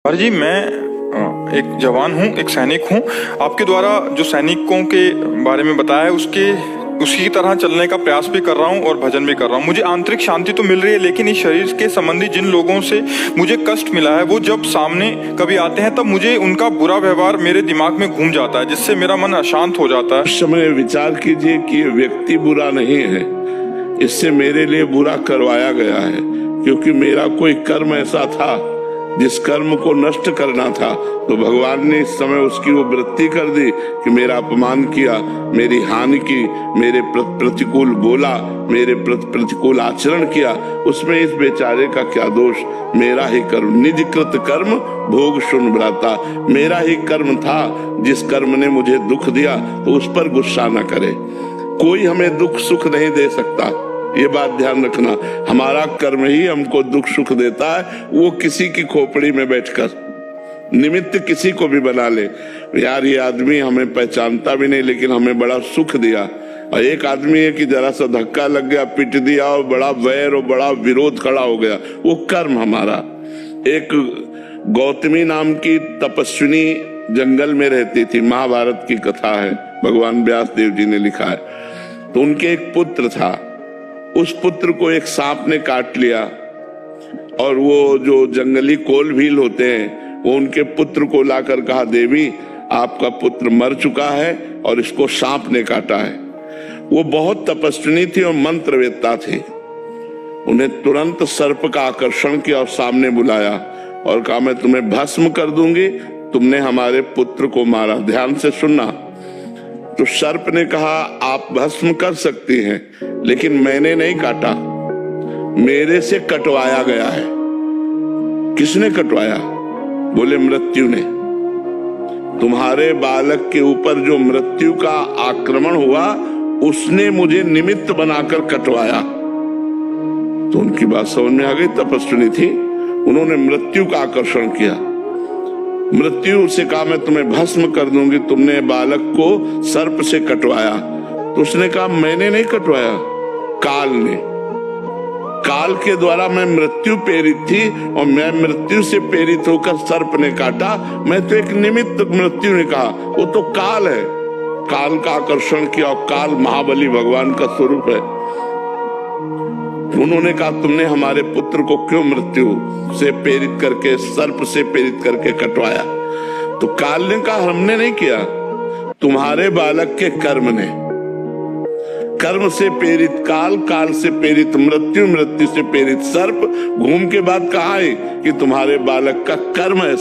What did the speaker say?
और जी मैं एक जवान हूँ, एक सैनिक हूँ। आपके द्वारा जो सैनिकों के बारे में बताया है उसी तरह चलने का प्रयास भी कर रहा हूँ और भजन भी कर रहा हूँ। मुझे आंतरिक शांति तो मिल रही है, लेकिन इस शरीर के संबंधी जिन लोगों से मुझे कष्ट मिला है वो जब सामने कभी आते हैं तब मुझे उनका बुरा व्यवहार मेरे दिमाग में घूम जाता है, जिससे मेरा मन अशांत हो जाता है। उस समय विचार कीजिए कि ये व्यक्ति बुरा नहीं है, इससे मेरे लिए बुरा करवाया गया है, क्योंकि मेरा कोई कर्म ऐसा था जिस कर्म को नष्ट करना था। तो भगवान ने इस समय उसकी वो वृत्ति कर दी कि मेरा अपमान किया, मेरी हानि की, मेरे प्रतिकूल बोला, मेरे प्रतिकूल आचरण किया। उसमें इस बेचारे का क्या दोष? मेरा ही कर्म, निजकृत कर्म भोग सुन भ्राता। मेरा ही कर्म था, जिस कर्म ने मुझे दुख दिया तो उस पर गुस्सा न करे। कोई हमें दुख सुख नहीं दे सकता, ये बात ध्यान रखना। हमारा कर्म ही हमको दुख सुख देता है। वो किसी की खोपड़ी में बैठकर निमित्त किसी को भी बना ले, यार ये आदमी हमें पहचानता भी नहीं लेकिन हमें बड़ा सुख दिया। और एक आदमी है कि जरा सा धक्का लग गया, पिट दिया और बड़ा वैर और बड़ा विरोध खड़ा हो गया, वो कर्म हमारा। एक गौतमी नाम की तपस्विनी जंगल में रहती थी, महाभारत की कथा है, भगवान व्यास देव जी ने लिखा है। तो उनके एक पुत्र था, उस पुत्र को एक सांप ने काट लिया और वो जो जंगली कोल भील होते हैं वो उनके पुत्र को लाकर कहा, देवी आपका पुत्र मर चुका है और इसको सांप ने काटा है। वो बहुत तपस्विनी थी और मंत्रवेत्ता थी। उन्हें तुरंत सर्प का आकर्षण किया और सामने बुलाया और कहा, मैं तुम्हें भस्म कर दूंगी, तुमने हमारे पुत्र को मारा। ध्यान से सुनना। तो सर्प ने कहा, आप भस्म कर सकती हैं, लेकिन मैंने नहीं काटा, मेरे से कटवाया गया है। किसने कटवाया? बोले मृत्यु ने। तुम्हारे बालक के ऊपर जो मृत्यु का आक्रमण हुआ उसने मुझे निमित्त बनाकर कटवाया। तो उनकी बात समझ में आ गई, तपस्विनी थी, उन्होंने मृत्यु का आकर्षण किया। मृत्यु से कहा, मैं तुम्हें भस्म कर दूंगी, तुमने बालक को सर्प से कटवाया। तो उसने कहा, मैंने नहीं कटवाया, काल ने। काल के द्वारा मैं मृत्यु प्रेरित थी और मैं मृत्यु से प्रेरित होकर सर्प ने काटा। मैं तो एक निमित्त, मृत्यु ने कहा, वो तो काल है। काल का आकर्षण किया और काल महाबली भगवान का स्वरूप है। उन्होंने कहा, तुमने हमारे पुत्र को क्यों मृत्यु से प्रेरित करके, सर्प से प्रेरित करके कटवाया? तो काल ने कहा, हमने नहीं किया, तुम्हारे बालक के कर्म ने। कर्म से प्रेरित काल, काल से प्रेरित मृत्यु, मृत्यु से प्रेरित सर्प। घूम के बाद कहा है कि तुम्हारे बालक का कर्म है।